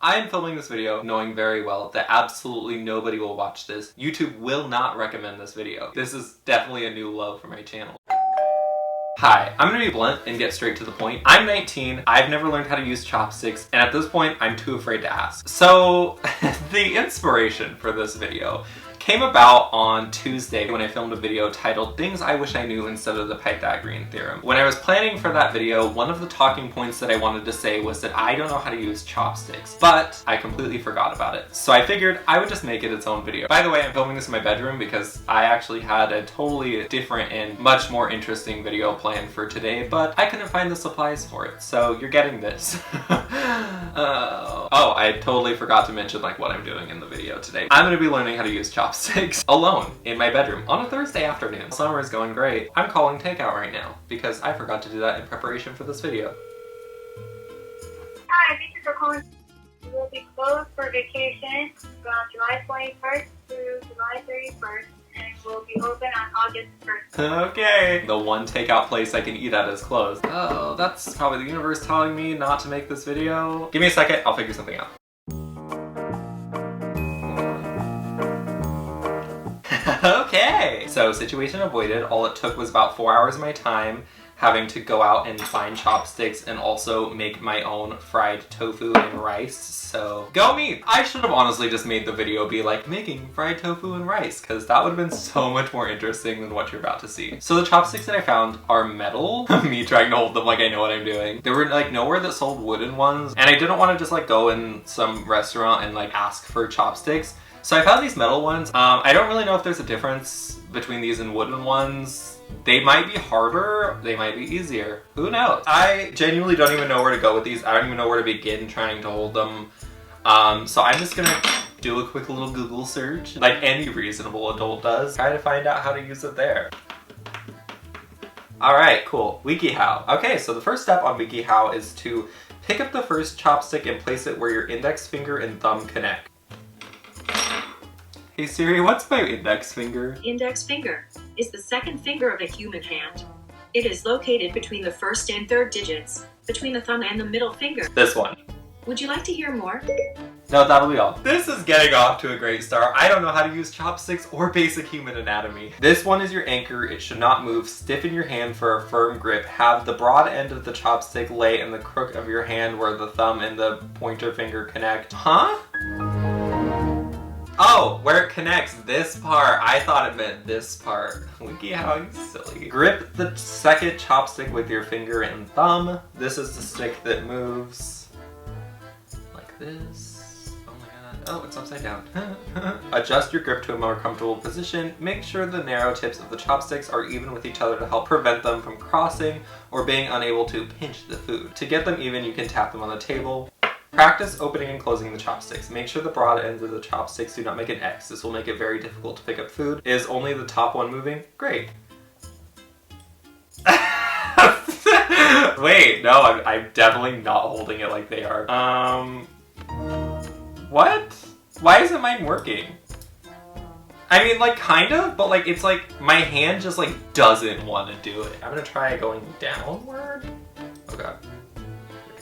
I am filming this video knowing very well that absolutely nobody will watch this. YouTube will not recommend this video. This is definitely a new low for my channel. Hi, I'm gonna be blunt and get straight to the point. I'm 19, I've never learned how to use chopsticks, and at this point, I'm too afraid to ask. So, the inspiration for this video came about on Tuesday when I filmed a video titled Things I Wish I Knew Instead of the Pythagorean Theorem. When I was planning for that video, one of the talking points that I wanted to say was that I don't know how to use chopsticks, but I completely forgot about it. So I figured I would just make it its own video. By the way, I'm filming this in my bedroom because I actually had a totally different and much more interesting video planned for today, but I couldn't find the supplies for it, so you're getting this. Oh, I totally forgot to mention like what I'm doing in the video today. I'm gonna be learning how to use chopsticks alone in my bedroom on a Thursday afternoon. Summer is going great. I'm calling takeout right now because I forgot to do that in preparation for this video. Hi, thank you for calling. We will be closed for vacation from July 21st through July 31st. And we'll be open on August 1st. Okay. The one takeout place I can eat at is closed. Oh, that's probably the universe telling me not to make this video. Give me a second, I'll figure something out. Okay. So, situation avoided. All it took was about 4 hours of my time having to go out and find chopsticks and also make my own fried tofu and rice. So go me! I should have honestly just made the video be like making fried tofu and rice because that would have been so much more interesting than what you're about to see. So the chopsticks that I found are metal. Me trying to hold them like I know what I'm doing. There were like nowhere that sold wooden ones and I didn't want to just like go in some restaurant and like ask for chopsticks. So I found these metal ones. I don't really know if there's a difference between these and wooden ones. They might be harder, they might be easier. Who knows? I genuinely don't even know where to go with these. I don't even know where to begin trying to hold them. So I'm just gonna do a quick little Google search, like any reasonable adult does. Try to find out how to use it there. Alright, cool. WikiHow. Okay, so the first step on WikiHow is to pick up the first chopstick and place it where your index finger and thumb connect. Hey Siri, what's my index finger? Index finger is the second finger of a human hand. It is located between the first and third digits, between the thumb and the middle finger. This one. Would you like to hear more? No, that'll be all. This is getting off to a great start. I don't know how to use chopsticks or basic human anatomy. This one is your anchor. It should not move. Stiffen your hand for a firm grip. Have the broad end of the chopstick lay in the crook of your hand where the thumb and the pointer finger connect. Huh? Oh, where it connects, this part. I thought it meant this part. WikiHow, you silly. Grip the second chopstick with your finger and thumb. This is the stick that moves like this. Oh my god. Oh, it's upside down. Adjust your grip to a more comfortable position. Make sure the narrow tips of the chopsticks are even with each other to help prevent them from crossing or being unable to pinch the food. To get them even, you can tap them on the table. Practice opening and closing the chopsticks. Make sure the broad ends of the chopsticks do not make an X. This will make it very difficult to pick up food. Is only the top one moving? Great. Wait, no, I'm definitely not holding it like they are. What? Why isn't mine working? I mean, like, kind of, but like, it's like, my hand just like doesn't want to do it. I'm gonna try going downward. Oh god.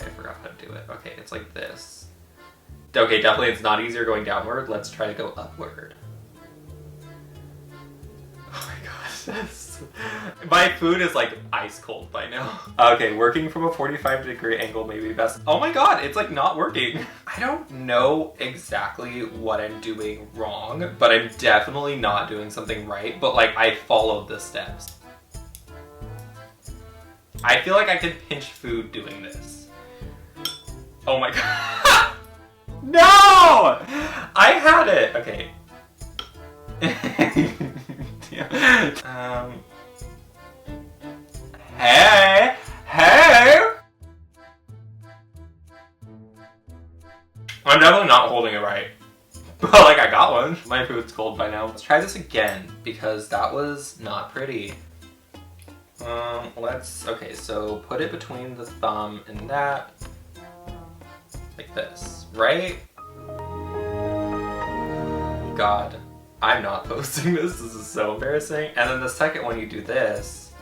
I forgot how to do it. Okay, it's like this. Okay, definitely it's not easier going downward. Let's try to go upward. Oh my gosh, my food is like ice cold by now. Okay, working from a 45-degree angle may be best. Oh my god, it's like not working. I don't know exactly what I'm doing wrong, but I'm definitely not doing something right, but like I followed the steps. I feel like I could pinch food doing this. Oh my god. No! I had it. Okay. Hey! Hey! I'm definitely not holding it right. But like I got one. My food's cold by now. Let's try this again because that was not pretty. Okay, so put it between the thumb and that. Like this, right? God, I'm not posting this. This is so embarrassing. And then the second one, you do this.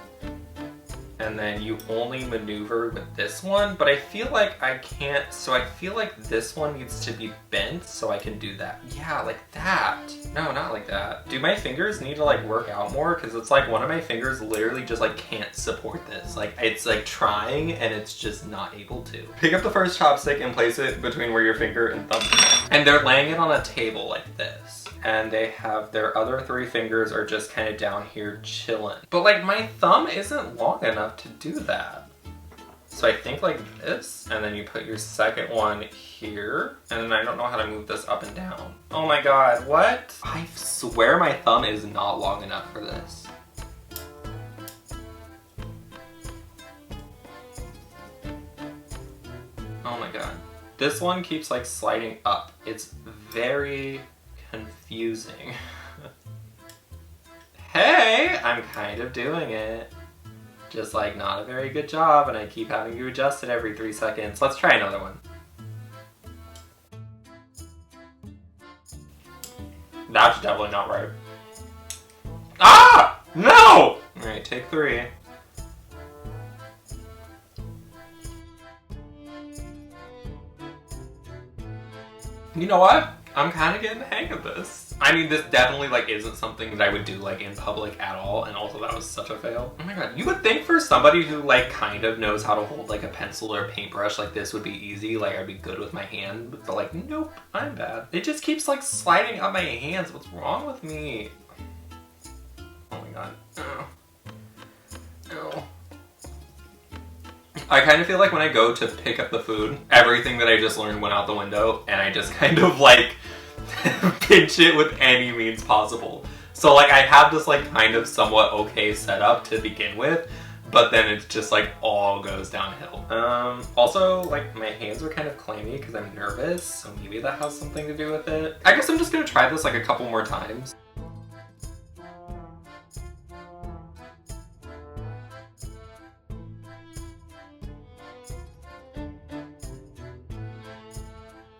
and then you only maneuver with this one, but I feel like I can't, so I feel like this one needs to be bent so I can do that. Yeah, like that. No, not like that. Do my fingers need to like work out more? Because it's like one of my fingers literally just like can't support this. Like it's like trying and it's just not able to. Pick up the first chopstick and place it between where your finger and thumb are. And they're laying it on a table like this. And they have their other 3 fingers are just kind of down here chilling. But like my thumb isn't long enough to do that. So I think like this, and then you put your second one here, and then I don't know how to move this up and down. Oh my god, what? I swear my thumb is not long enough for this. Oh my god. This one keeps like sliding up. It's very confusing. Hey, I'm kind of doing it. Just like not a very good job, and I keep having to adjust it every 3 seconds. Let's try another one. That's definitely not right. Ah! No! Alright, take 3. You know what? I'm kind of getting the hang of this. I mean, this definitely like isn't something that I would do like in public at all, and also that was such a fail. Oh my god, you would think for somebody who like kind of knows how to hold like a pencil or a paintbrush, like this would be easy, like I'd be good with my hand, but like nope, I'm bad. It just keeps like sliding up my hands. What's wrong with me? Oh my god. Oh. Oh. I kind of feel like when I go to pick up the food, everything that I just learned went out the window, and I just kind of like pinch it with any means possible. So like I have this like kind of somewhat okay setup to begin with, but then it's just like all goes downhill. Also like my hands are kind of clammy because I'm nervous, so maybe that has something to do with it. I guess I'm just gonna try this like a couple more times.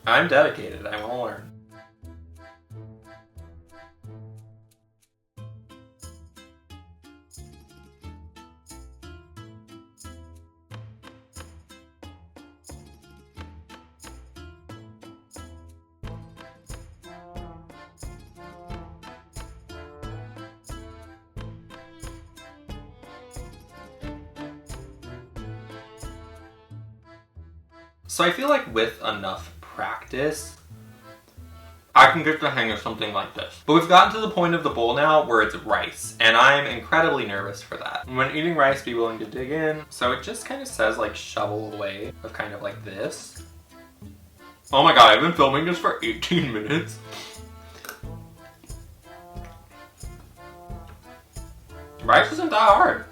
I'm dedicated, I want to learn. So I feel like with enough practice, I can get the hang of something like this. But we've gotten to the point of the bowl now where it's rice, and I'm incredibly nervous for that. When eating rice, be willing to dig in. So it just kind of says like shovel away of kind of like this. Oh my god, I've been filming this for 18 minutes. Rice isn't that hard.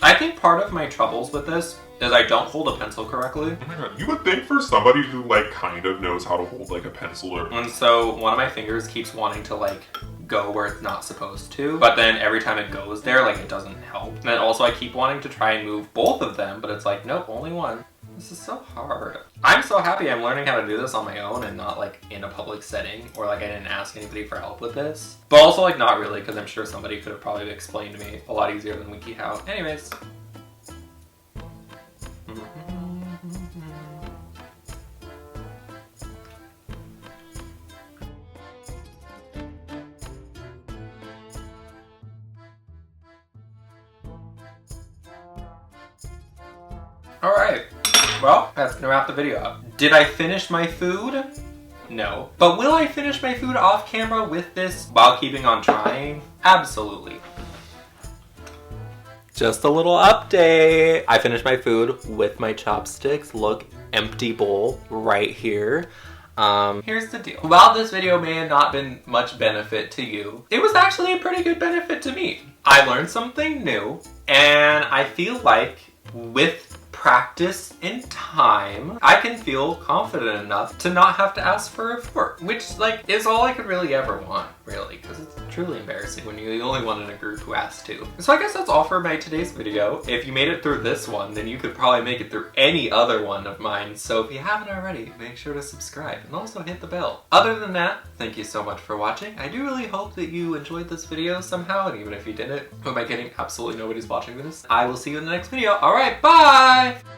I think part of my troubles with this is I don't hold a pencil correctly. Oh my god, you would think for somebody who like kind of knows how to hold like a pencil or... And so one of my fingers keeps wanting to like go where it's not supposed to, but then every time it goes there, like it doesn't help. And then also I keep wanting to try and move both of them, but it's like, nope, only one. This is so hard. I'm so happy I'm learning how to do this on my own and not like in a public setting, or like I didn't ask anybody for help with this. But also like not really, because I'm sure somebody could have probably explained to me a lot easier than WikiHow. Anyways. Alright, well, that's gonna wrap the video up. Did I finish my food? No. But will I finish my food off camera with this while keeping on trying? Absolutely. Just a little update. I finished my food with my chopsticks. Look, empty bowl right here. Here's the deal. While this video may have not been much benefit to you, it was actually a pretty good benefit to me. I learned something new, and I feel like with practice and time, I can feel confident enough to not have to ask for a fork, which like is all I could really ever want, really, because it's truly embarrassing when you're the only one in a group who asked to. So I guess that's all for today's video. If you made it through this one, then you could probably make it through any other one of mine. So if you haven't already, make sure to subscribe and also hit the bell. Other than that, thank you so much for watching. I do really hope that you enjoyed this video somehow, and even if you didn't, who am I kidding? Absolutely nobody's watching this. I will see you in the next video. All right, bye!